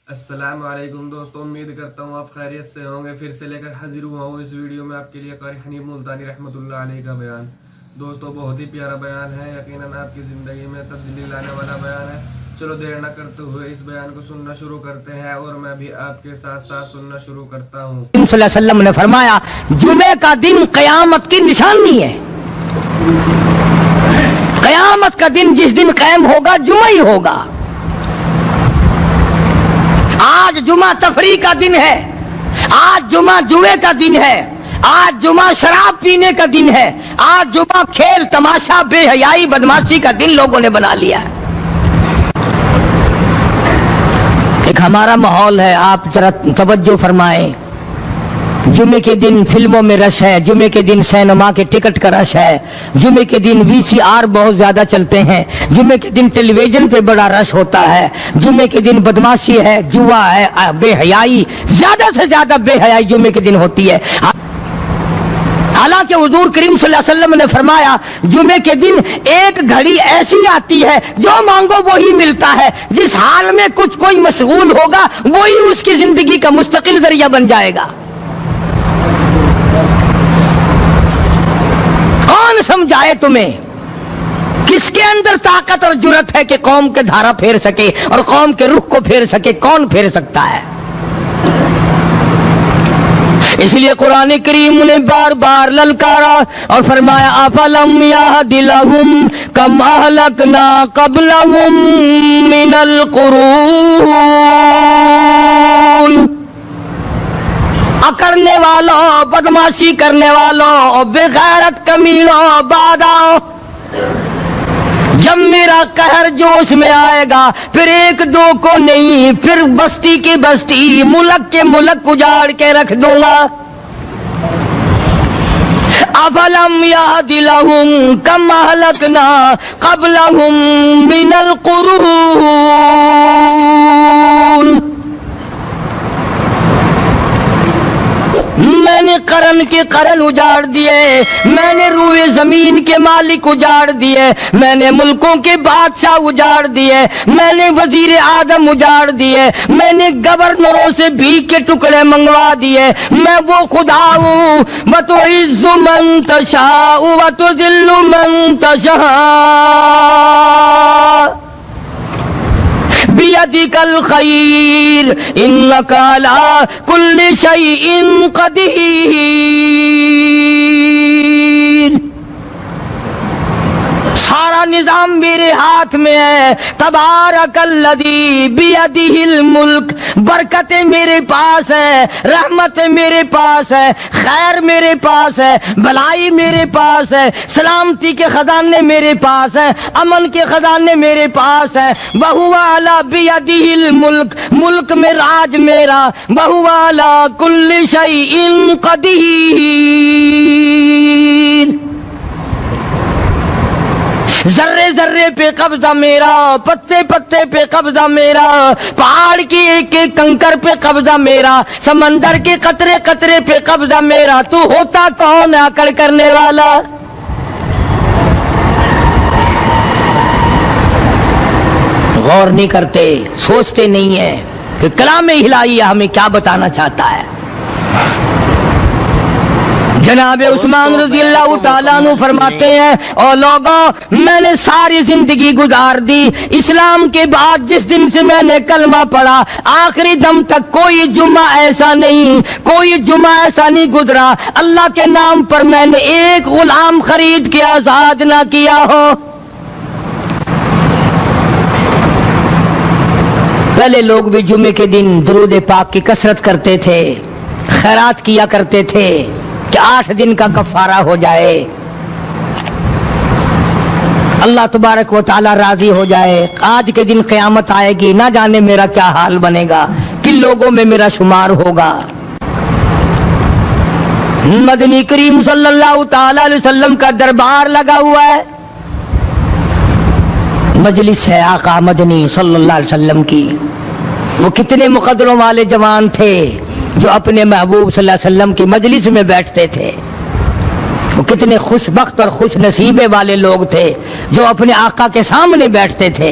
السلام علیکم دوستوں، امید کرتا ہوں آپ خیریت سے ہوں گے۔ پھر سے لے کر حاضر ہوا ہوں اس ویڈیو میں آپ کے لیے قاری حنیف ملتانی رحمۃ اللہ علیہ کا بیان۔ دوستوں بہت ہی پیارا بیان ہے، یقیناً آپ کی زندگی میں تبدیلی لانے والا بیان ہے۔ چلو دیر نہ کرتے ہوئے اس بیان کو سننا شروع کرتے ہیں، اور میں بھی آپ کے ساتھ ساتھ سننا شروع کرتا ہوں۔ صلی اللہ علیہ وسلم نے فرمایا جمعے کا دن قیامت کی نشانی ہے۔ قیامت کا دن جس دن قائم ہوگا جمعہ ہی ہوگا۔ آج جمعہ تفریح کا دن ہے، آج جمعہ جوئے کا دن ہے، آج جمعہ شراب پینے کا دن ہے، آج جمعہ کھیل تماشا بے حیائی بدماشی کا دن لوگوں نے بنا لیا ہے۔ ایک ہمارا ماحول ہے، آپ ذرا توجہ فرمائیں۔ جمعے کے دن فلموں میں رش ہے، جمعے کے دن سینما کے ٹکٹ کا رش ہے، جمعے کے دن VCR بہت زیادہ چلتے ہیں، جمعے کے دن ٹیلی ویژن پہ بڑا رش ہوتا ہے، جمعے کے دن بدماشی ہے، جوا ہے، بے حیائی، زیادہ سے زیادہ بے حیائی جمعے کے دن ہوتی ہے۔ حالانکہ حضور کریم صلی اللہ علیہ وسلم نے فرمایا جمعے کے دن ایک گھڑی ایسی آتی ہے جو مانگو وہی ملتا ہے، جس حال میں کوئی مشغول ہوگا وہی اس کی زندگی کا مستقل ذریعہ بن جائے گا۔ کون سمجھائے تمہیں؟ کس کے اندر طاقت اور جرت ہے کہ قوم کے دھارا پھیر سکے اور قوم کے رخ کو پھیر سکے؟ کون پھیر سکتا ہے؟ اس لیے قرآن کریم نے بار بار للکارا اور فرمایا افلم یہد لہم کم اہلکنا قبلہم من القرون، اکڑنے والوں، بدماشی کرنے والوں، بے غیرت کمینوں، باداؤ، جب میرا قہر جوش میں آئے گا پھر ایک دو کو نہیں، پھر بستی کی بستی، ملک کے ملک اجاڑ کے رکھ دوں گا۔ افلم یہد لہم کم اہلکنا قبلہم من القرون، میں نے قرن کے قرن اجاڑ دیے، میں نے روئے زمین کے مالک اجاڑ دیے، میں نے ملکوں کے بادشاہ اجاڑ دیے، میں نے وزیر اعظم اجاڑ دیے، میں نے گورنروں سے بھیک کے ٹکڑے منگوا دیے۔ میں وہ خدا ہوں وَتُعِزُّ مَن تَشَاءُ وَتُذِلُّ مَن تَشَاءُ بِيَدِكَ الْخَيْرُ إِنَّكَ عَلَى كُلِّ شَيْءٍ قَدِيرٌ۔ سارا نظام میرے ہاتھ میں ہے۔ تبارک الذی بیدہ الملک، برکتیں میرے پاس ہے، رحمتیں میرے پاس ہے، خیر میرے پاس ہے، بھلائی میرے پاس ہے، سلامتی کے خزانے میرے پاس ہے، امن کے خزانے میرے پاس ہے۔ وہو علی بیدہ الملک، ملک میں راج میرا، وہو علی کل شیء قدیر۔ ذرے ذرے پہ قبضہ میرا، پتے پتے پہ قبضہ میرا، پہاڑ کی ایک ایک کنکر پہ قبضہ میرا، سمندر کے قطرے قطرے پہ قبضہ میرا۔ تو ہوتا کون ہے اکڑ کرنے والا؟ غور نہیں کرتے، سوچتے نہیں ہیں کہ کلام الہی ہمیں کیا بتانا چاہتا ہے۔ جناب عثمان رضی اللہ تعالیٰ عنہ فرماتے ہیں او لوگوں، میں نے ساری زندگی گزار دی، اسلام کے بعد جس دن سے میں نے کلمہ پڑھا آخری دم تک کوئی جمعہ ایسا نہیں، کوئی جمعہ ایسا نہیں گزرا اللہ کے نام پر میں نے ایک غلام خرید کے آزاد نہ کیا ہو۔ پہلے لوگ بھی جمعے کے دن درود پاک کی کثرت کرتے تھے، خیرات کیا کرتے تھے کہ 8 دن کا کفارہ ہو جائے، اللہ تبارک و تعالی راضی ہو جائے۔ آج کے دن قیامت آئے گی، نہ جانے میرا کیا حال بنے گا، کن لوگوں میں میرا شمار ہوگا۔ مدنی کریم صلی اللہ تعالی علیہ وسلم کا دربار لگا ہوا ہے، مجلس ہے آقا مدنی صلی اللہ علیہ وسلم کی۔ وہ کتنے مقدروں والے جوان تھے جو اپنے محبوب صلی اللہ علیہ وسلم کی مجلس میں بیٹھتے تھے، وہ کتنے خوش بخت اور خوش نصیبے والے لوگ تھے جو اپنے آقا کے سامنے بیٹھتے تھے۔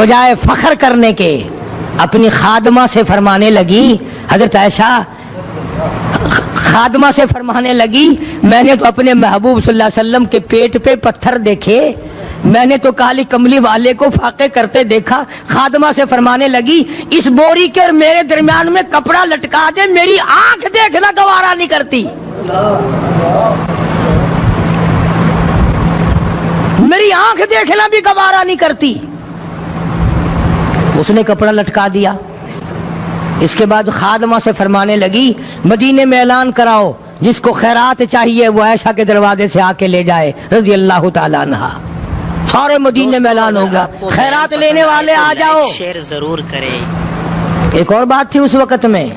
بجائے فخر کرنے کے اپنی خادمہ سے فرمانے لگی، حضرت عائشہ خادمہ سے فرمانے لگی، میں نے تو اپنے محبوب صلی اللہ علیہ وسلم کے پیٹ پہ پتھر دیکھے، میں نے تو کالی کملی والے کو فاقے کرتے دیکھا۔ خادمہ سے فرمانے لگی، اس بوری کے اور میرے درمیان میں کپڑا لٹکا دے، میری آنکھ دیکھنا گوارا نہیں کرتی، میری آنکھ دیکھنا بھی گوارا نہیں کرتی۔ اس نے کپڑا لٹکا دیا۔ اس کے بعد خادمہ سے فرمانے لگی، مدینے میں اعلان کراؤ، جس کو خیرات چاہیے وہ عائشہ کے دروازے سے آ کے لے جائے رضی اللہ تعالیٰ عنہا۔ سارے مدینے میں اعلان ہوگا، خیرات لینے والے آ جاؤ۔ شیئر ضرور کریں۔ ایک اور بات تھی اس وقت میں،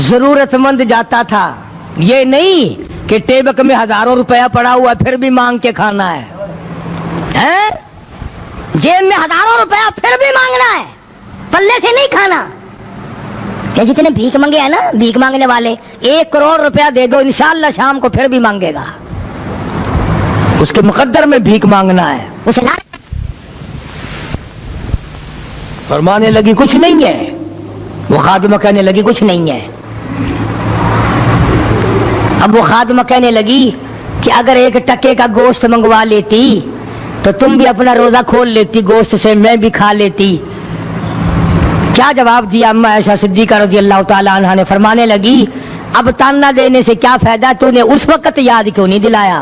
ضرورت مند جاتا تھا، یہ نہیں کہ ٹیبک میں ہزاروں روپیہ پڑا ہوا پھر بھی مانگ کے کھانا ہے، جیب میں ہزاروں روپیہ پھر بھی مانگنا ہے، پلے سے نہیں کھانا۔ کہ جتنے بھیک مانگے ہیں نا، بھیک مانگنے والے، 1 کروڑ روپیہ دے دو انشاءاللہ شام کو پھر بھی مانگے گا، اس کے مقدر میں بھیک مانگنا ہے۔ اسے فرمانے لگی کچھ نہیں ہے، وہ خادمہ کہنے لگی کچھ نہیں ہے۔ اب وہ خادمہ کہنے لگی کہ اگر 1 ٹکے کا گوشت منگوا لیتی تو تم بھی اپنا روزہ کھول لیتی گوشت سے، میں بھی کھا لیتی۔ کیا جواب دیا اما عائشہ صدیقہ رضی اللہ تعالیٰ عنہا نے؟ فرمانے لگی، اب تانا دینے سے کیا فائدہ، تو نے اس وقت یاد کیوں نہیں دلایا؟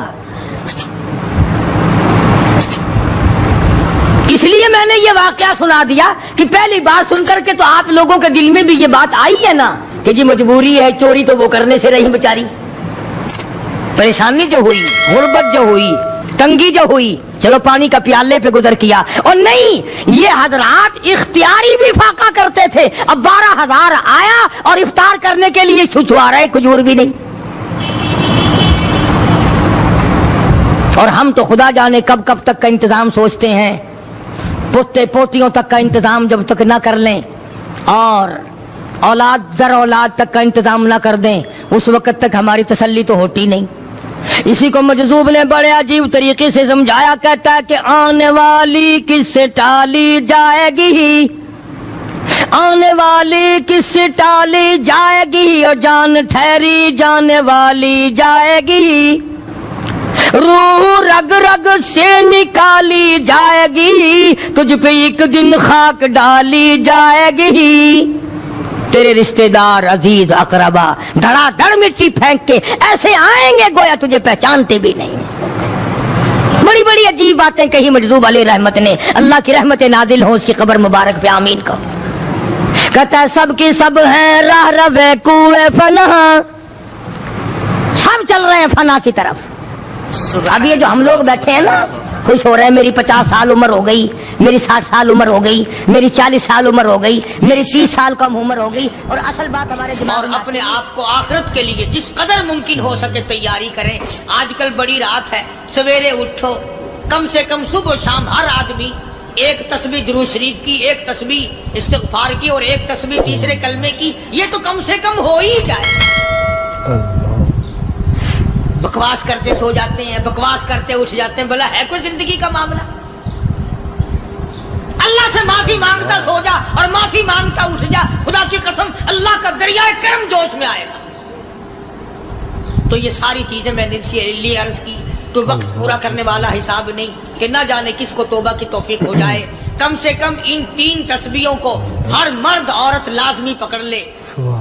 اس لیے میں نے یہ واقعہ سنا دیا کہ پہلی بات سن کر کے تو آپ لوگوں کے دل میں بھی یہ بات آئی ہے نا کہ جی مجبوری ہے، چوری تو وہ کرنے سے رہی بیچاری، پریشانی جو ہوئی، غربت جو ہوئی، تنگی جو ہوئی، چلو پانی کا پیالے پہ گزر کیا۔ اور نہیں، یہ حضرات اختیاری بھی فاقہ کرتے تھے۔ اب 12,000 آیا اور افطار کرنے کے لیے چھچوا رہے، کھجور بھی نہیں۔ اور ہم تو خدا جانے کب کب تک کا انتظام سوچتے ہیں، پوتے پوتیوں تک کا انتظام جب تک نہ کر لیں اور اولاد در اولاد تک کا انتظام نہ کر دیں، اس وقت تک ہماری تسلی تو ہوتی نہیں۔ اسی کو مجذوب نے بڑے عجیب طریقے سے سمجھایا، کہتا ہے کہ آنے والی کس سے ٹالی جائے گی، آنے والی کس سے ٹالی جائے گی، اور جان ٹھہری جانے والی جائے گی، روح رگ رگ سے نکالی جائے گی، تجھ پہ ایک دن خاک ڈالی جائے گی، تیرے رشتہ دار عزیز اقربا دھڑا دھڑ مٹی پھینک کے ایسے آئیں گے گویا تجھے پہچانتے بھی نہیں۔ بڑی بڑی عجیب باتیں کہی مجذوب علیہ رحمت نے، اللہ کی رحمت نازل ہو اس کی قبر مبارک پہ، آمین کو۔ کہتا ہے سب کی سب ہیں راہ روے کوئے فنا، سب چل رہے ہیں فنا کی طرف۔ اب یہ جو ہم لوگ بیٹھے ہیں نا، خوش ہو رہے ہیں، میری 50 سال عمر ہو گئی، میری 60 سال عمر ہو گئی، میری 40 سال عمر ہو گئی، میری 30 سال کم عمر ہو گئی، اور اصل بات ہمارے دماغ میں اپنے آپ کو آخرت کے لیے جس قدر ممکن ہو سکے تیاری کریں۔ آج کل بڑی رات ہے، سویرے اٹھو، کم سے کم صبح و شام ہر آدمی 1 تسبیح درود شریف کی، 1 تسبیح استغفار کی، اور 1 تسبیح تیسرے کلمے کی، یہ تو کم سے کم ہو ہی جائے۔ بکواس کرتے سو جاتے ہیں، بکواس کرتے اٹھ جاتے ہیں، بلا ہے کوئی زندگی کا معاملہ؟ اللہ سے معافی مانگتا سو جا اور معافی مانگتا اٹھ جا، خدا کی قسم اللہ کا دریائے کرم جوش میں آئے گا۔ تو یہ ساری چیزیں میں نے اس لیے عرض کی، تو وقت پورا کرنے والا حساب نہیں کہ نہ جانے کس کو توبہ کی توفیق ہو جائے۔ کم سے کم ان 3 تسبیحوں کو ہر مرد عورت لازمی پکڑ لے۔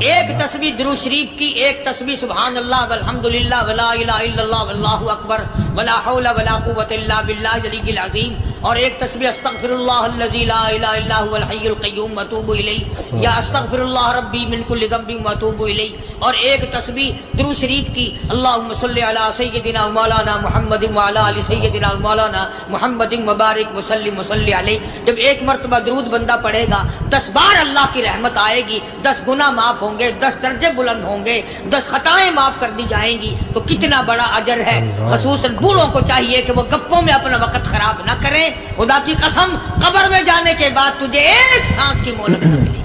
1 تسبیح درود شریف کی، 1 تسبیح سبحان اللہ والحمدللہ ولا الہ الا اللہ واللہ اکبر ولا حول ولا قوۃ الا باللہ العلی العظیم، اور 1 تسبیح استغفر اللہ الذی لا الہ الا هو الحی القیوم واتوب الیہ، یا استغفر اللہ ربی من کل ذنب واتوب الیہ، اور 1 تسبیح درود شریف کی اللہم صلی علی سیدنا مولانا محمد وعلی آل سیدنا مولانا محمد مبارک وسلم وصلی علیہ۔ جب 1 مرتبہ درود بندہ پڑھے گا 10 بار اللہ کی رحمت آئے گی، 10 گناہ معاف ہوں گے، 10 درجے بلند ہوں گے، 10 خطائیں معاف کر دی جائیں گی۔ تو کتنا بڑا اجر ہے۔ خصوصاً بوڑھوں کو چاہیے کہ وہ گپوں میں اپنا وقت خراب نہ کریں۔ خدا کی قسم قبر میں جانے کے بعد تجھے 1 سانس کی مہلت نہ ملے گی۔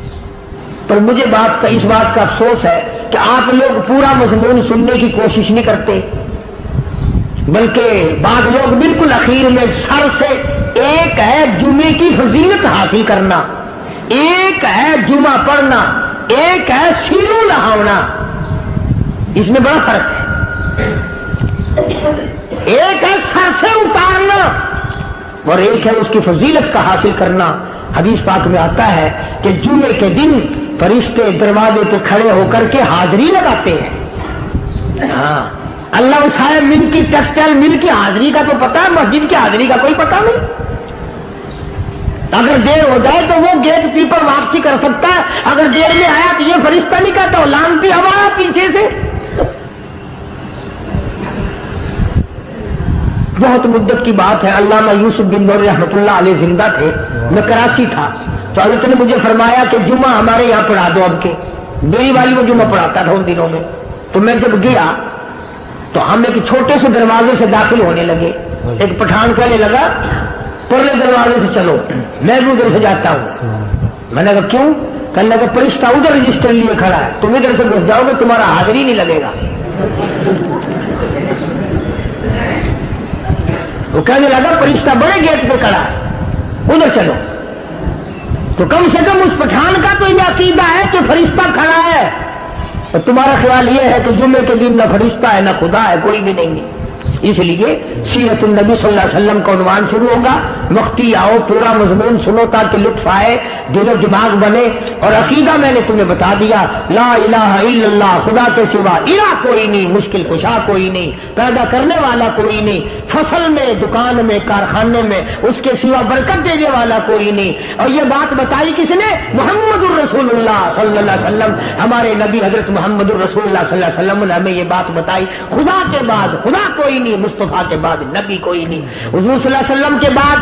پر مجھے اس بات کا افسوس ہے کہ آپ لوگ پورا مضمون سننے کی کوشش نہیں کرتے، بلکہ بعض لوگ بالکل اخیر میں سر سے، ایک ہے جمعے کی فضیلت حاصل کرنا، ایک ہے جمعہ پڑھنا، ایک ہے سیرو لہاونا، اس میں بڑا فرق ہے۔ ایک ہے سر سے اتارنا اور ایک ہے اس کی فضیلت کا حاصل کرنا۔ حدیث پاک میں آتا ہے کہ جمعے کے دن فرشتے دروازے پہ کھڑے ہو کر کے حاضری لگاتے ہیں۔ ہاں، اللہ صاحب مل کی ٹیکسٹائل مل کی حاضری کا تو پتا ہے، مسجد کی حاضری کا کوئی پتا نہیں۔ اگر دیر ہو جائے تو وہ گیٹ کیپر واپسی کر سکتا ہے، اگر دیر میں آیا تو یہ فرشتہ نہیں کہتا، لانتی ہوا پیچھے سے۔ بہت مدت کی بات ہے، علامہ یوسف بن نور رحمۃ اللہ علیہ زندہ تھے، میں کراچی تھا، تو حضرت نے مجھے فرمایا کہ جمعہ ہمارے یہاں پڑھا دو اب کے۔ میری والی وہ جمعہ پڑھاتا تھا ان دنوں میں، تو میں جب گیا تو ہم ایک چھوٹے سے دروازے سے داخل ہونے لگے۔ ایک پٹھان کہنے لگا پرلے دروازے سے چلو، میں بھی ادھر سے جاتا ہوں۔ میں نے کہا کیوں؟ کہنے لگا فرشتہ ادھر رجسٹر لیے کھڑا ہے، تم ادھر سے گھس جاؤ گے تمہارا حاضری نہیں لگے گا۔ وہ کہنے لگا فرشتہ بڑے گیٹ پہ کھڑا ہے، ادھر چلو۔ تو کم سے کم اس پٹھان کا تو یہ عقیدہ ہے کہ فرشتہ کھڑا ہے، اور تمہارا خیال یہ ہے کہ جمعے کے دن نہ فرشتہ ہے نہ خدا ہے، کوئی بھی نہیں ہے۔ اس لیے سیرت النبی صلی اللہ علیہ وسلم کا عنوان شروع ہوگا، وقتی آؤ پورا مضمون سنو تاکہ لطف آئے، دل و دماغ بنے۔ اور عقیدہ میں نے تمہیں بتا دیا، لا الہ الا اللہ، خدا کے سوا الہ کوئی نہیں، مشکل کشا کوئی نہیں، پیدا کرنے والا کوئی نہیں، فصل میں، دکان میں، کارخانے میں اس کے سوا برکت دینے والا کوئی نہیں۔ اور یہ بات بتائی کس نے؟ محمد الرسول اللہ صلی اللہ علیہ وسلم، ہمارے نبی حضرت محمد الرسول اللہ صلی اللہ علیہ وسلم نے ہمیں یہ بات بتائی۔ خدا کے بعد خدا کوئی نہیں، مصطفیٰ کے بعد نبی کوئی نہیں، حضور صلی اللہ علیہ وسلم کے بعد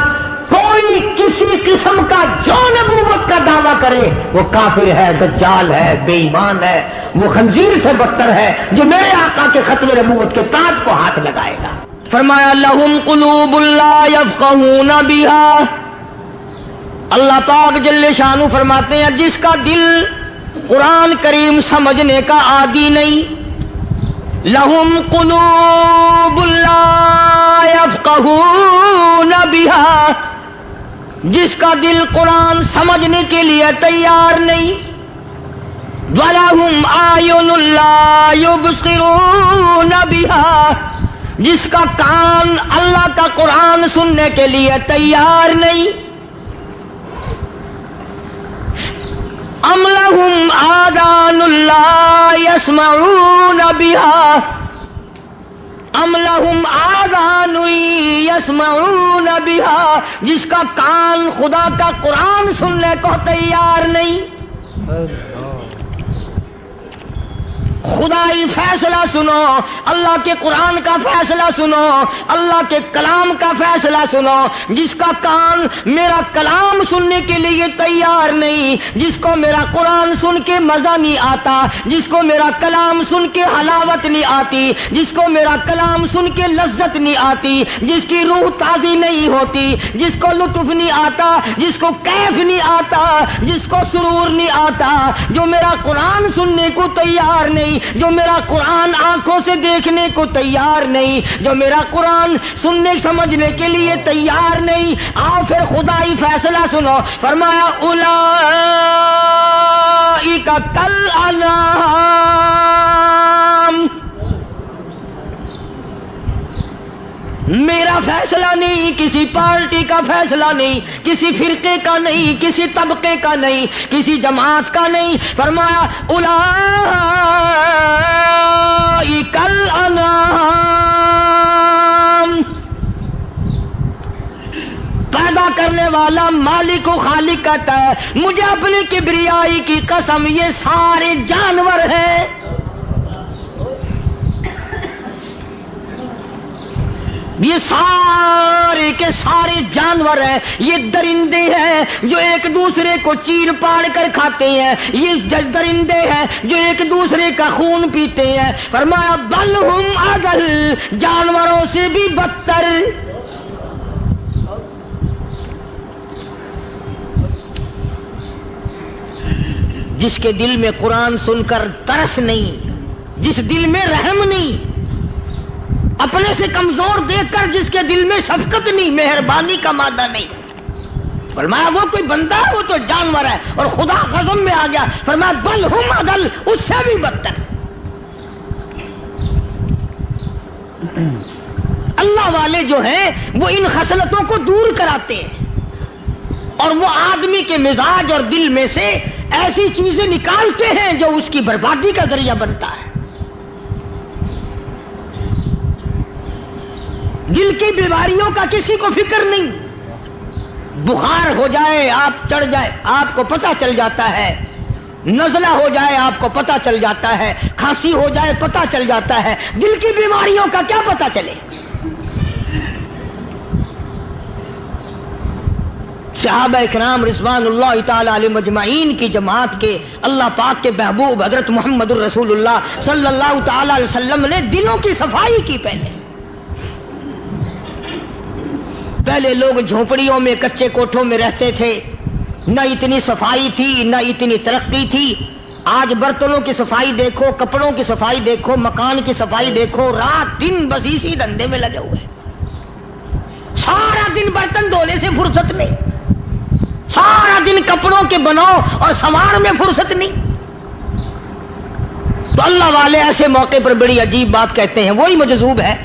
کوئی کسی قسم کا جو نبوت کا دعویٰ کرے وہ کافر ہے، دجال ہے، بے ایمان ہے، وہ خنزیر سے بدتر ہے جو میرے آقا کے ختم نبوت کے تاج کو ہاتھ لگائے گا۔ فرمایا لہم قلوب لا یفقہون بہا، اللہ پاک جل شانہ فرماتے ہیں جس کا دل قرآن کریم سمجھنے کا عادی نہیں، لہم قلوب لا یفقہون بہا، جس کا دل قرآن سمجھنے کے لیے تیار نہیں، وَلَهُمْ أَعْيُنٌ لَا يُبْصِرُونَ بِهَا، جس کا کان اللہ کا قرآن سننے کے لیے تیار نہیں، أَمْ لَهُمْ آذَانٌ لَا يَسْمَعُونَ بِهَا، ام لہم آذان یسمعون بہا، جس کا کان خدا کا قرآن سننے کو تیار نہیں۔ خدائی فیصلہ سنو، اللہ کے قرآن کا فیصلہ سنو، اللہ کے کلام کا فیصلہ سنو۔ جس کا کان میرا کلام سننے کے لیے تیار نہیں، جس کو میرا قرآن سن کے مزہ نہیں آتا، جس کو میرا کلام سن کے حلاوت نہیں آتی، جس کو میرا کلام سن کے لذت نہیں آتی، جس کی روح تازی نہیں ہوتی، جس کو لطف نہیں آتا، جس کو کیف نہیں آتا، جس کو سرور نہیں آتا، جو میرا قرآن سننے کو تیار نہیں، جو میرا قرآن آنکھوں سے دیکھنے کو تیار نہیں، جو میرا قرآن سننے سمجھنے کے لیے تیار نہیں، آؤ پھر خدائی فیصلہ سنو۔ فرمایا اولئک کالانعام، میرا فیصلہ نہیں، کسی پارٹی کا فیصلہ نہیں، کسی فرقے کا نہیں، کسی طبقے کا نہیں، کسی جماعت کا نہیں۔ فرمایا اولئک الانعام، پیدا کرنے والا مالک و خالق کہتا ہے مجھے اپنی کبریائی کی قسم یہ سارے جانور ہیں، یہ سارے کے سارے جانور ہیں، یہ درندے ہیں جو ایک دوسرے کو چیر پاڑ کر کھاتے ہیں، یہ درندے ہیں جو ایک دوسرے کا خون پیتے ہیں۔ فرمایا بل ہم اضل، جانوروں سے بھی بدتر۔ جس کے دل میں قرآن سن کر ترس نہیں، جس دل میں رحم نہیں، اپنے سے کمزور دیکھ کر جس کے دل میں شفقت نہیں، مہربانی کا مادہ نہیں، فرمایا وہ کوئی بندہ ہے، وہ تو جانور ہے. اور خدا غضب میں آ گیا، فرمایا بل ہم اضل، اس سے بھی بدتر. اللہ والے جو ہیں وہ ان خصلتوں کو دور کراتے ہیں، اور وہ آدمی کے مزاج اور دل میں سے ایسی چیزیں نکالتے ہیں جو اس کی بربادی کا ذریعہ بنتا ہے. دل کی بیماریوں کا کسی کو فکر نہیں. بخار ہو جائے، آپ چڑھ جائے، آپ کو پتہ چل جاتا ہے. نزلہ ہو جائے، آپ کو پتہ چل جاتا ہے. کھانسی ہو جائے، پتہ چل جاتا ہے. دل کی بیماریوں کا کیا پتہ چلے؟ صحابہ اکرام رضوان اللہ تعالی علیہم اجمعین کی جماعت کے اللہ پاک کے محبوب حضرت محمد الرسول اللہ صلی اللہ تعالی علیہ وسلم نے دلوں کی صفائی کی. پہلے لوگ جھونپڑیوں میں، کچے کوٹھوں میں رہتے تھے، نہ اتنی صفائی تھی، نہ اتنی ترقی تھی. آج برتنوں کی صفائی دیکھو، کپڑوں کی صفائی دیکھو، مکان کی صفائی دیکھو، رات دن بس اسی دھندے میں لگے ہوئے. سارا دن برتن دھونے سے فرصت نہیں، سارا دن کپڑوں کے بناؤ اور سنوار میں فرصت نہیں. تو اللہ والے ایسے موقع پر بڑی عجیب بات کہتے ہیں. وہی مجذوب ہے،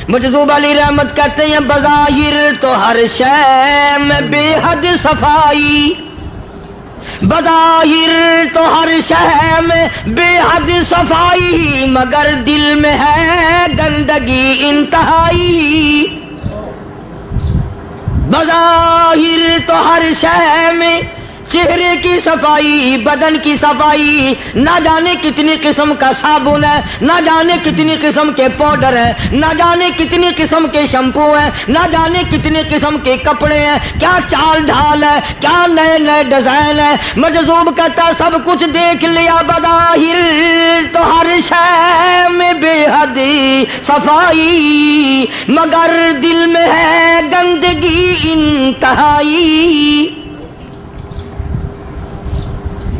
مجذوب علی رحمت کہتے ہیں بظاہر تو ہر شے میں بے حد صفائی، بظاہر تو ہر شے میں بے حد صفائی، مگر دل میں ہے گندگی انتہائی. بظاہر تو ہر شے میں چہرے کی صفائی، بدن کی صفائی، نہ جانے کتنی قسم کا صابن ہے، نہ جانے کتنی قسم کے پاؤڈر ہیں، نہ جانے کتنی قسم کے شیمپو ہیں، نہ جانے کتنی قسم کے کپڑے ہیں، کیا چال ڈھال ہے، کیا نئے نئے ڈیزائن ہے. مجذوب کہتا سب کچھ دیکھ لیا، بظاہر تو ہر شے میں بے حد صفائی، مگر دل میں ہے گندگی انتہائی.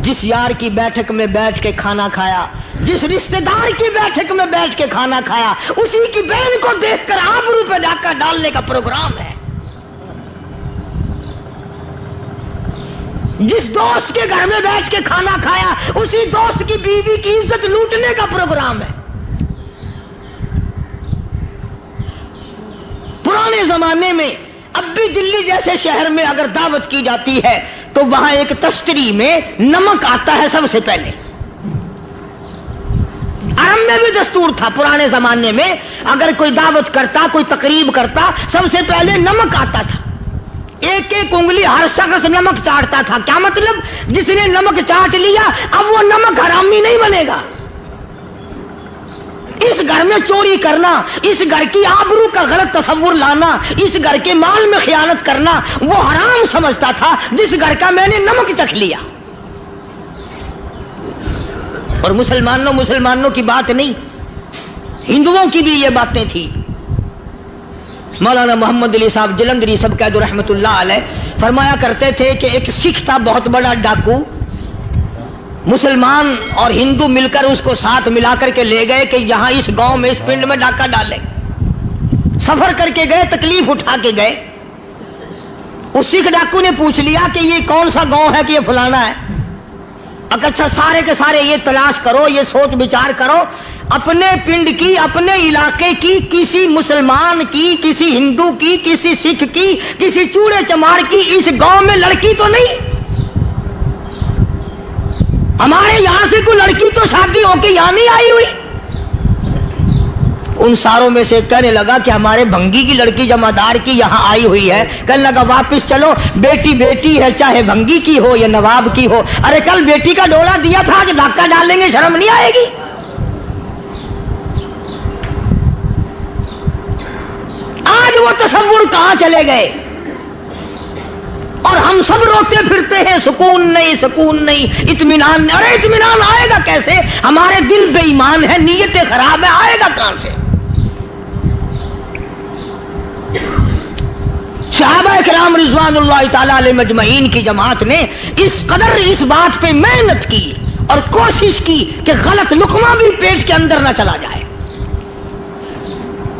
جس یار کی بیٹھک میں بیٹھ کے کھانا کھایا، جس رشتہ دار کی بیٹھک میں بیٹھ کے کھانا کھایا، اسی کی بہن کو دیکھ کر آبرو پہ ڈاکہ ڈالنے کا پروگرام ہے. جس دوست کے گھر میں بیٹھ کے کھانا کھایا، اسی دوست کی بیوی کی عزت لوٹنے کا پروگرام ہے. پرانے زمانے میں اب بھی دلی جیسے شہر میں اگر دعوت کی جاتی ہے تو وہاں ایک تشتری میں نمک آتا ہے سب سے پہلے. عرب میں بھی دستور تھا پرانے زمانے میں، اگر کوئی دعوت کرتا، کوئی تقریب کرتا، سب سے پہلے نمک آتا تھا. ایک ایک انگلی ہر شخص نمک چاٹتا تھا. کیا مطلب؟ جس نے نمک چاٹ لیا اب وہ نمک حرامی نہیں بنے گا. اس گھر میں چوری کرنا، اس گھر کی آبرو کا غلط تصور لانا، اس گھر کے مال میں خیانت کرنا وہ حرام سمجھتا تھا جس گھر کا میں نے نمک چکھ لیا. اور مسلمانوں کی بات نہیں، ہندوؤں کی بھی یہ باتیں تھی. مولانا محمد علی صاحب جلندری سب قید رحمت اللہ علیہ فرمایا کرتے تھے کہ ایک سکھ تھا بہت بڑا ڈاکو، مسلمان اور ہندو مل کر اس کو ساتھ ملا کر کے لے گئے کہ یہاں اس گاؤں میں اس پنڈ میں ڈاکہ ڈالے. سفر کر کے گئے، تکلیف اٹھا کے گئے. اس سکھ ڈاکو نے پوچھ لیا کہ یہ کون سا گاؤں ہے کہ یہ فلانا ہے. اچھا سارے کے سارے یہ تلاش کرو، یہ سوچ بچار کرو، اپنے پنڈ کی، اپنے علاقے کی، کسی مسلمان کی، کسی ہندو کی، کسی سکھ کی، کسی چوڑے چمار کی اس گاؤں میں لڑکی تو نہیں؟ ہمارے یہاں سے کوئی لڑکی تو شادی ہو کے یہاں نہیں آئی ہوئی. ان ساروں میں سے کہنے لگا کہ ہمارے بھنگی کی لڑکی جمعدار کی یہاں آئی ہوئی ہے. کہنے لگا واپس چلو، بیٹی بیٹی ہے چاہے بھنگی کی ہو یا نواب کی ہو. ارے کل بیٹی کا ڈولا دیا تھا، آج ڈاکہ ڈال لیں گے، شرم نہیں آئے گی؟ آج وہ تصور کہاں چلے گئے؟ اور ہم سب روتے پھرتے ہیں سکون نہیں، سکون نہیں، اطمینان نہیں. ارے اطمینان آئے گا کیسے؟ ہمارے دل بے ایمان ہے، نیتیں خراب ہے، آئے گا کہاں سے؟ صحابہ کرام رضوان اللہ تعالی علیہ مجمعین کی جماعت نے اس قدر اس بات پہ محنت کی اور کوشش کی کہ غلط لقمہ بھی پیٹ کے اندر نہ چلا جائے.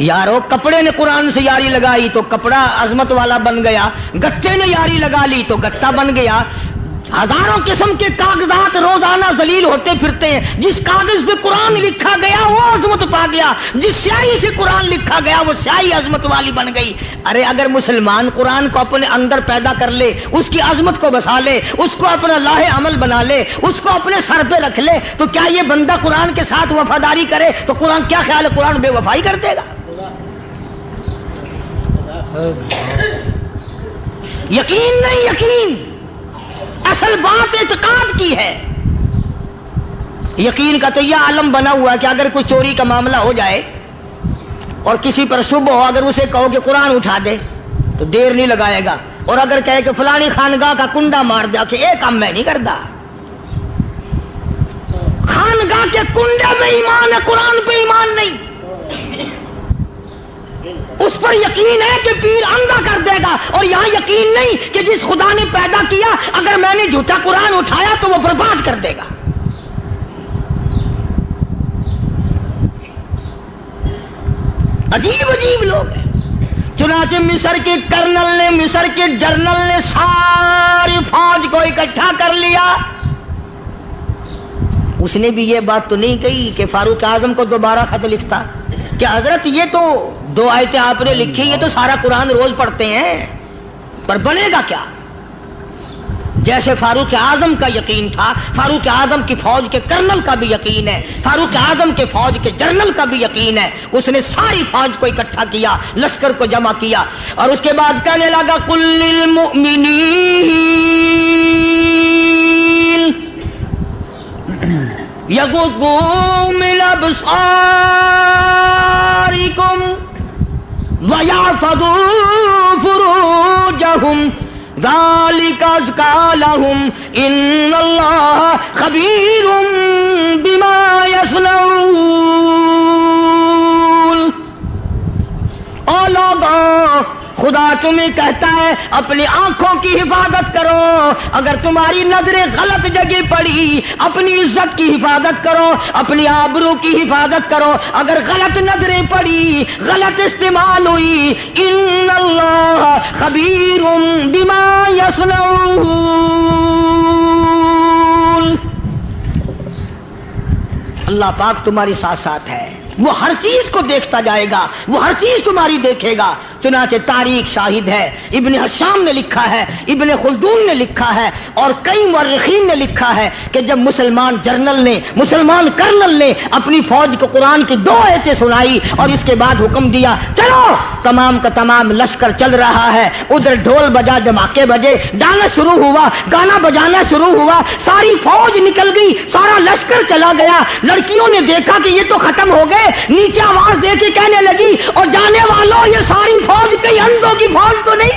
یارو کپڑے نے قرآن سے یاری لگائی تو کپڑا عظمت والا بن گیا، گتے نے یاری لگا لی تو گتا بن گیا۔ ہزاروں قسم کے کاغذات روزانہ ذلیل ہوتے پھرتے ہیں، جس کاغذ پہ قرآن لکھا گیا وہ عظمت پا گیا، جس سیاہی سے قرآن لکھا گیا وہ سیاہی عظمت والی بن گئی۔ ارے اگر مسلمان قرآن کو اپنے اندر پیدا کر لے، اس کی عظمت کو بسا لے، اس کو اپنا لاہ عمل بنا لے، اس کو اپنے سر پہ رکھ لے، تو کیا یہ بندہ قرآن کے ساتھ وفاداری کرے تو قرآن کیا خیال ہے قرآن بے وفائی کر دے گا؟ یقین نہیں، یقین اصل بات اعتقاد کی ہے۔ یقین کا تو یہ عالم بنا ہوا ہے کہ اگر کوئی چوری کا معاملہ ہو جائے اور کسی پر شبہ ہو، اگر اسے کہو کہ قرآن اٹھا دے تو دیر نہیں لگائے گا، اور اگر کہے کہ فلانی خانگاہ کا کنڈا مار دیا کہ ایک کام میں نہیں کرتا۔ خانگاہ کے کنڈے پہ ایمان ہے، قرآن پہ ایمان نہیں۔ اس پر یقین ہے کہ پیر اندھا کر دے گا، اور یہاں یقین نہیں کہ جس خدا نے پیدا کیا اگر میں نے جھوٹا قرآن اٹھایا تو وہ برباد کر دے گا۔ عجیب عجیب لوگ ہیں۔ چنانچہ مصر کے کرنل نے، مصر کے جنرل نے ساری فوج کو اکٹھا کر لیا۔ اس نے بھی یہ بات تو نہیں کہی کہ فاروق اعظم کو دوبارہ خط لکھتا کہ حضرت یہ تو 2 آیتیں آپ نے لکھی، یہ تو سارا قرآن روز پڑھتے ہیں، پر بنے گا کیا؟ جیسے فاروق اعظم کا یقین تھا، فاروق اعظم کی فوج کے کرنل کا بھی یقین ہے، فاروق اعظم کے فوج کے جنرل کا بھی یقین ہے۔ اس نے ساری فوج کو اکٹھا کیا، لشکر کو جمع کیا، اور اس کے بعد کہنے لگا قل للمؤمنین یغضوا من ابصارکم وَيَحْفَظُوا فُرُوجَهُمْ ذَلِكَ أَزْكَىٰ لَهُمْ إِنَّ اللَّهَ خَبِيرٌ بِمَا يَصْنَعُونَ۔ او لوگو، خدا تمہیں کہتا ہے اپنی آنکھوں کی حفاظت کرو، اگر تمہاری نظریں غلط جگہ پڑی اپنی عزت کی حفاظت کرو، اپنی آبرو کی حفاظت کرو، اگر غلط نظریں پڑی، غلط استعمال ہوئی، ان اللہ خبیر بما یصنعون۔ اللہ پاک تمہاری ساتھ ساتھ ہے، وہ ہر چیز کو دیکھتا جائے گا، وہ ہر چیز تمہاری دیکھے گا۔ چنانچہ تاریخ شاہد ہے، ابن حشام نے لکھا ہے، ابن خلدون نے لکھا ہے، اور کئی مورخین نے لکھا ہے کہ جب مسلمان جنرل نے، مسلمان کرنل نے اپنی فوج کو قرآن کی 2 آیتیں سنائی اور اس کے بعد حکم دیا چلو، تمام کا تمام لشکر چل رہا ہے، ادھر ڈھول بجا، دھماکے بجے، ڈانا شروع ہوا، گانا بجانا شروع ہوا، ساری فوج نکل گئی، سارا لشکر چلا گیا۔ لڑکیوں نے دیکھا کہ یہ تو ختم ہو گئے، نیچے آواز دے کے کہنے لگی اور جانے والوں یہ ساری فوج کئی اندھوں کی فوج تو نہیں؟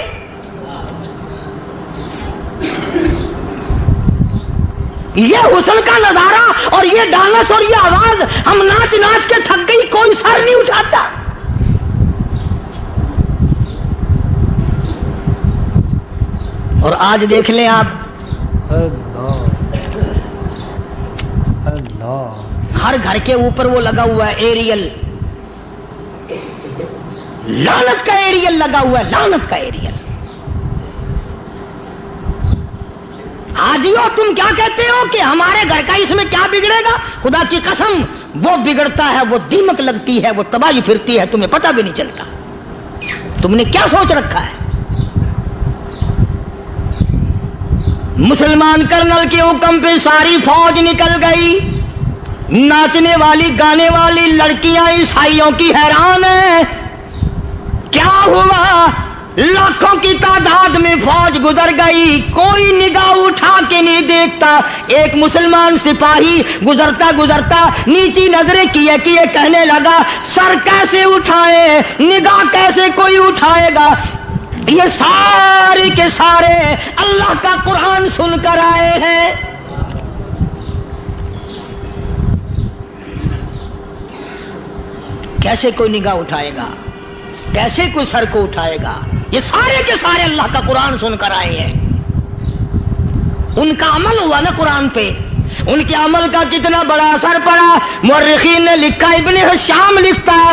یہ حسن کا نظارہ اور یہ ڈانس اور یہ آواز، ہم ناچ ناچ کے تھک گئی، کوئی سر نہیں اٹھاتا۔ اور آج دیکھ لیں آپ، ہر گھر کے اوپر وہ لگا ہوا ہے ایریل، لعنت کا ایریل لگا ہوا ہے، لعنت کا ایریل۔ حاجیو تم کیا کہتے ہو کہ ہمارے گھر کا اس میں کیا بگڑے گا؟ خدا کی قسم وہ بگڑتا ہے، وہ دیمک لگتی ہے، وہ تباہی پھرتی ہے، تمہیں پتہ بھی نہیں چلتا۔ تم نے کیا سوچ رکھا ہے؟ مسلمان کرنل کے حکم پہ ساری فوج نکل گئی، ناچنے والی گانے والی لڑکیاں عیسائیوں کی حیران ہیں، کیا ہوا؟ لاکھوں کی تعداد میں فوج گزر گئی، کوئی نگاہ اٹھا کے نہیں دیکھتا۔ ایک مسلمان سپاہی گزرتا گزرتا نیچی نظریں کیے کیے کہنے لگا سر کیسے اٹھائے، نگاہ کیسے کوئی اٹھائے گا؟ یہ سارے کے سارے اللہ کا قرآن سن کر آئے ہیں۔ کیسے کوئی نگاہ اٹھائے گا؟ کیسے کوئی سر کو اٹھائے گا؟ یہ سارے کے سارے اللہ کا قرآن سن کر آئے ہیں۔ ان کا عمل ہوا نا قرآن پہ، ان کے عمل کا کتنا بڑا اثر پڑا۔ مورخین نے لکھا، ابن حشام لکھتا ہے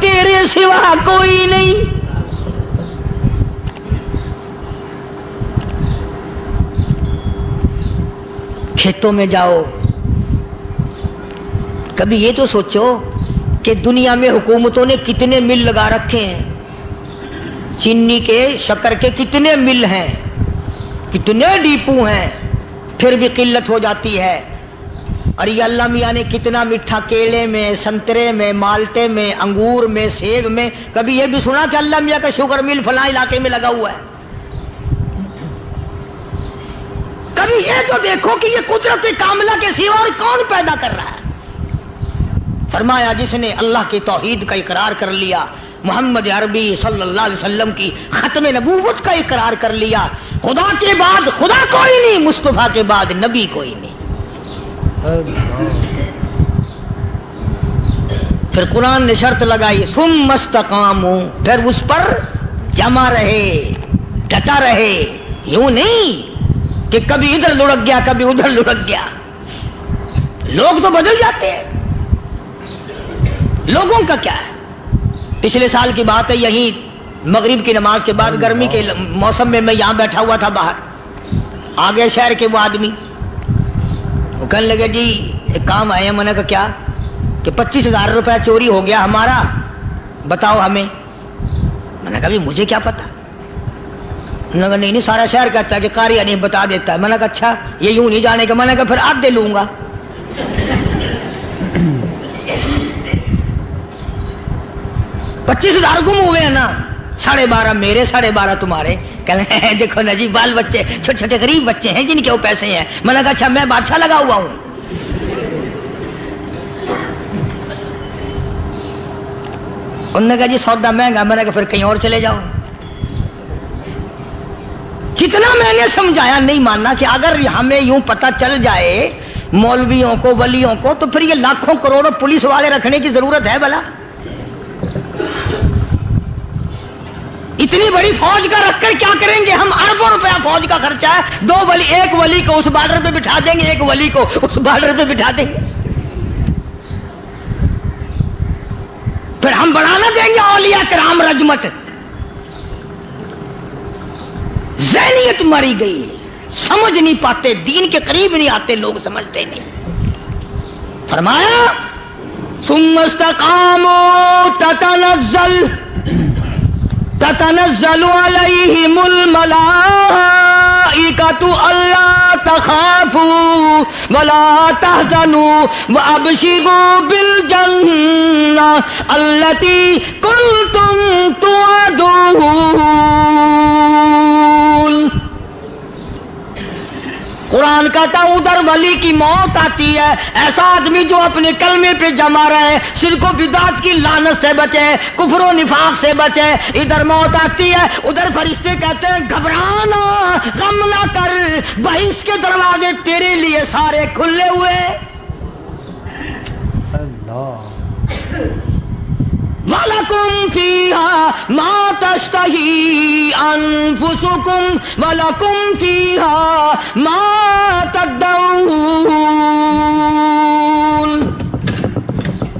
تیرے سوا کوئی نہیں. کھیتوں میں جاؤ, کبھی یہ تو سوچو کہ دنیا میں حکومتوں نے کتنے مل لگا رکھے ہیں, چینی کے, شکر کے کتنے مل ہیں, کتنے ڈیپو ہیں, پھر بھی قلت ہو جاتی ہے. اور یہ اللہ میاں نے کتنا میٹھا کیلے میں, سنترے میں, مالٹے میں, انگور میں, سیب میں. کبھی یہ بھی سنا کہ اللہ میاں کا شوگر مل فلاں علاقے میں لگا ہوا ہے؟ کبھی یہ تو دیکھو کہ یہ قدرت کاملہ کے سوا اور کون پیدا کر رہا ہے. فرمایا جس نے اللہ کی توحید کا اقرار کر لیا, محمد عربی صلی اللہ علیہ وسلم کی ختم نبوت کا اقرار کر لیا, خدا کے بعد خدا کوئی نہیں, مصطفیٰ کے بعد نبی کوئی نہیں. پھر قرآن نے شرط لگائی ثم استقاموا, پھر اس پر جمع رہے, ڈٹا رہے. یوں نہیں کہ کبھی ادھر لڑک گیا کبھی ادھر لڑک گیا. لوگ تو بدل جاتے ہیں, لوگوں کا کیا ہے. پچھلے سال کی بات ہے, یہی مغرب کی نماز کے بعد گرمی کے موسم میں یہاں بیٹھا ہوا تھا باہر. آگے شہر کے وہ آدمی, وہ کہنے لگے جی ایک کام آئے ہیں. میں نے کہا کیا؟ کہ 25,000 روپے چوری ہو گیا ہمارا, بتاؤ ہمیں. میں نے کہا مجھے کیا پتا. انہوں نے کہا نہیں سارا شہر کہتا ہے کہ قاری نہیں بتا دیتا ہے. میں نے کہا اچھا یہ یوں نہیں جانے کا. میں نے کہا پھر آدھے لوں گا. 25,000 گم ہوئے ہیں نا, 12.5 میرے 12.5 تمہارے. کہنے ہیں دیکھو نا جی بال بچے چھوٹے چھوٹے غریب بچے ہیں جن کے وہ پیسے ہیں. میں نے کہا اچھا میں بادشاہ لگا ہوا ہوں. انہوں نے کہا جی سودا مہنگا. میں نے کہا پھر کہیں اور چلے جاؤ. کتنا میں نے سمجھایا, نہیں ماننا. کہ اگر ہمیں یوں پتہ چل جائے مولویوں کو, ولیوں کو, تو پھر یہ لاکھوں کروڑوں پولیس والے رکھنے کی ضرورت ہے بھلا؟ اتنی بڑی فوج کا رکھ کر کیا کریں گے ہم؟ اربوں روپیہ فوج کا خرچہ ہے. 2 ولی, ایک ولی کو اس بارڈر پہ بٹھا دیں گے, ایک ولی کو اس بارڈر پہ بٹھا دیں گے. پھر ہم بڑھانا دیں گے اولیاء کرام رجمت. ذہنیت ماری گئی, سمجھ نہیں پاتے, دین کے قریب نہیں آتے لوگ, سمجھتے نہیں. فرمایا ثم استقاموا تتنزل علیہم الملائکۃ الا تخافوا ولا تحزنوا وابشروا بالجنہ التی کنتم توعدون. قرآن کہتا ادھر ولی کی موت آتی ہے, ایسا آدمی جو اپنے کلمے پہ جمع رہے, شرک و بدعت کی لعنت سے بچے, کفر و نفاق سے بچے. ادھر موت آتی ہے, ادھر فرشتے کہتے ہیں گھبرانا, غم نہ کر, بہشت کے دروازے تیرے لیے سارے کھلے ہوئے. اللہ وَلَكُمْ فِيهَا مَا تَشْتَهِي أَنفُسُكُمْ وَلَكُمْ فِيهَا مَا تَدَّعُونَ.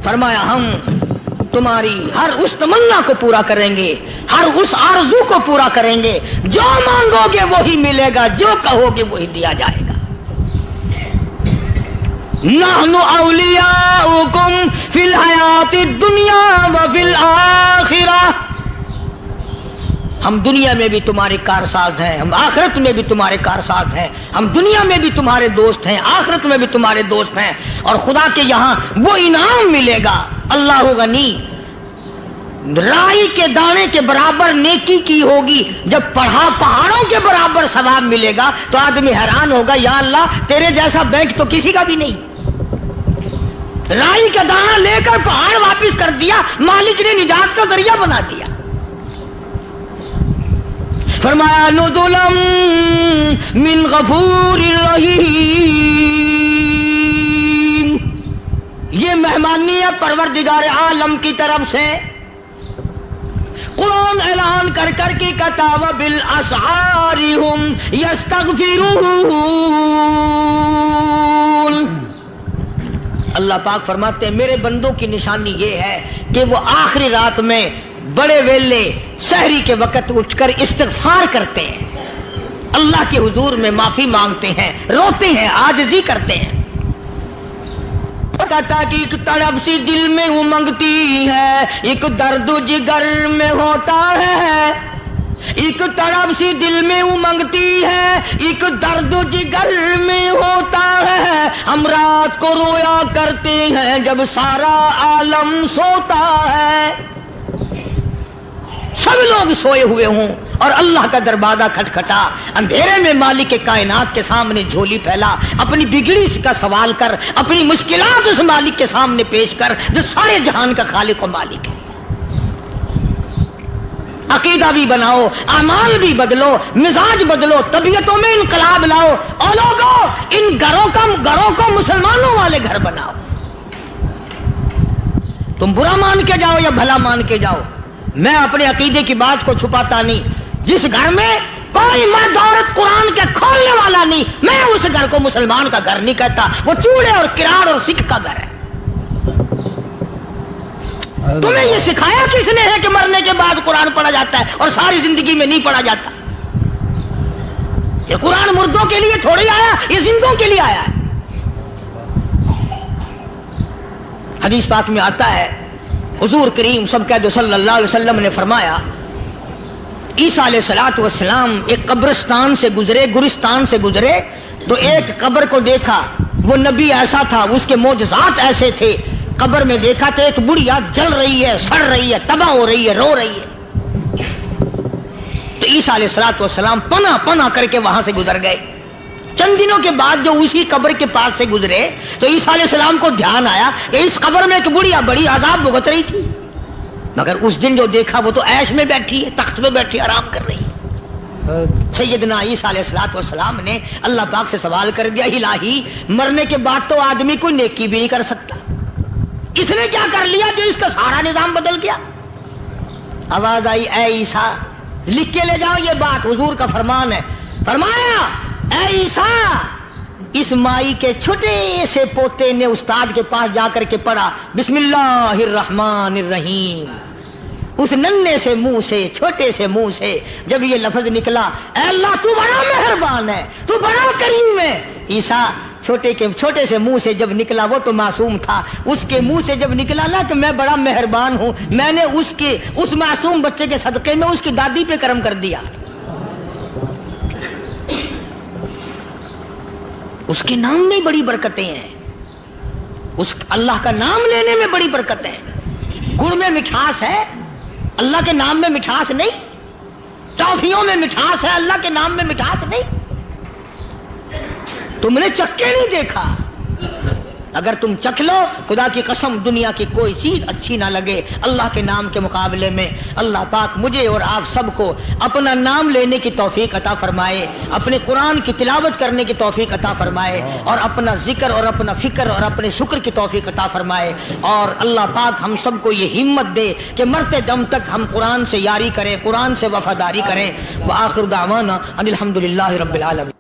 فرمایا ہم تمہاری ہر اس تمنا کو پورا کریں گے, ہر اس آرزو کو پورا کریں گے. جو مانگو گے وہی ملے گا, جو کہو گے وہی دیا جائے گا. نحن اولیاؤکم فی الحیات الدنیا وفی الآخرہ. ہم دنیا میں بھی تمہارے کارساز ہیں, ہم آخرت میں بھی تمہارے کارساز ہیں. ہم دنیا میں بھی تمہارے دوست ہیں, آخرت میں بھی تمہارے دوست ہیں. اور خدا کے یہاں وہ انعام ملے گا. اللہ غنی, رائی کے دانے کے برابر نیکی کی ہوگی, جب پڑھا پہاڑوں کے برابر ثواب ملے گا تو آدمی حیران ہوگا, یا اللہ تیرے جیسا بینک تو کسی کا بھی نہیں. رائی کا دانہ لے کر پہاڑ واپس کر دیا, مالک نے نجات کا ذریعہ بنا دیا. فرمایا نزلا من غفور رحیم. یہ مہمانی ہے پروردگار عالم کی طرف سے. قرآن اعلان کر کر کے کہتا وبالاسحار ہم یستغفرون. اللہ پاک فرماتے ہیں میرے بندوں کی نشانی یہ ہے کہ وہ آخری رات میں بڑے ویلے سحری کے وقت اٹھ کر استغفار کرتے ہیں، اللہ کے حضور میں معافی مانگتے ہیں، روتے ہیں، عاجزی کرتے ہیں۔ کہتا کہ ایک تڑپ سی دل میں امنگتی ہے، ایک درد جگر میں ہوتا ہے، ایک تڑپ سی دل میں امنگتی ہے، ایک درد جگر میں ہوتا ہے، ہم رات کو رویا کرتے ہیں جب سارا عالم سوتا ہے۔ سب لوگ سوئے ہوئے ہوں اور اللہ کا دروازہ کھٹکھٹا، اندھیرے میں مالک کائنات کے سامنے جھولی پھیلا، اپنی بگڑی کا سوال کر، اپنی مشکلات اس مالک کے سامنے پیش کر جو سارے جہان کا خالق و مالک ہے۔ عقیدہ بھی بناؤ، اعمال بھی بدلو، مزاج بدلو، طبیعتوں میں انقلاب لاؤ، اور لوگوں ان گھروں کو مسلمانوں والے گھر بناؤ۔ تم برا مان کے جاؤ یا بھلا مان کے جاؤ، میں اپنے عقیدے کی بات کو چھپاتا نہیں۔ جس گھر میں کوئی مرد عورت قرآن کے کھولنے والا نہیں، میں اس گھر کو مسلمان کا گھر نہیں کہتا، وہ چوڑے اور کراڑ اور سکھ کا گھر ہے۔ تمہیں یہ سکھایا کس نے ہے کہ مرنے کے بعد قرآن پڑھا جاتا ہے اور ساری زندگی میں نہیں پڑھا جاتا؟ یہ قرآن مردوں کے لیے تھوڑی آیا، یہ زندوں کے لیے آیا ہے۔ حدیث پاک میں آتا ہے، حضور کریم صلی اللہ علیہ وسلم نے فرمایا، عیسیٰ علیہ الصلوۃ والسلام ایک قبرستان سے گزرے، گورستان سے گزرے تو ایک قبر کو دیکھا، وہ نبی ایسا تھا، اس کے معجزات ایسے تھے۔ قبر میں دیکھا تو ایک بڑھیا جل رہی ہے، سڑ رہی ہے، تباہ ہو رہی ہے، رو رہی ہے۔ تو عیسیٰ علیہ الصلوۃ والسلام پناہ کر کے وہاں سے گزر گئے۔ چند دنوں کے بعد جو اسی قبر کے پاس سے گزرے تو عیسیٰ علیہ السلام کو دھیان آیا کہ اس قبر میں ایک بڑھیا بڑی عذاب بھگت رہی تھی، مگر اس دن جو دیکھا وہ تو عیش میں بیٹھی ہے، تخت میں بیٹھی آرام کر رہی ہے۔ سیدنا عیسیٰ علیہ الصلوۃ والسلام نے اللہ پاک سے سوال کر دیا، الہی مرنے کے بعد تو آدمی کوئی نیکی بھی نہیں کر سکتا، اس نے کیا کر لیا جو اس کا سارا نظام بدل گیا؟ آواز آئی، اے عیسیٰ لکھ کے لے جاؤ یہ بات، حضور کا فرمان ہے۔ فرمایا، اے عیسیٰ، اس مائی کے چھوٹے سے پوتے نے استاد کے پاس جا کر کے پڑھا، بسم اللہ الرحمن الرحیم، اس ننھے سے منہ سے، چھوٹے سے منہ سے جب یہ لفظ نکلا، اے اللہ تو بڑا مہربان ہے، تو بڑا کریم ہے۔ عیسیٰ چھوٹے سے منہ سے جب نکلا، وہ تو معصوم تھا، اس کے منہ سے جب نکلا نا کہ میں بڑا مہربان ہوں، میں نے اس معصوم بچے کے صدقے میں اس کی دادی پہ کرم کر دیا۔ اس کے نام میں بڑی برکتیں ہیں، اس اللہ کا نام لینے میں بڑی برکتیں ہیں۔ گڑ میں مٹھاس ہے، اللہ کے نام میں مٹھاس نہیں۔ ٹافیوں میں مٹھاس ہے، اللہ کے نام میں مٹھاس نہیں۔ تم نے چکھ کے نہیں دیکھا، اگر تم چکھ لو خدا کی قسم دنیا کی کوئی چیز اچھی نہ لگے اللہ کے نام کے مقابلے میں۔ اللہ پاک مجھے اور آپ سب کو اپنا نام لینے کی توفیق عطا فرمائے، اپنے قرآن کی تلاوت کرنے کی توفیق عطا فرمائے، اور اپنا ذکر اور اپنا فکر اور اپنے شکر کی توفیق عطا فرمائے، اور اللہ پاک ہم سب کو یہ ہمت دے کہ مرتے دم تک ہم قرآن سے یاری کریں، قرآن سے وفاداری کریں۔ وآخر دعوانا ان الحمدللہ رب العالمین۔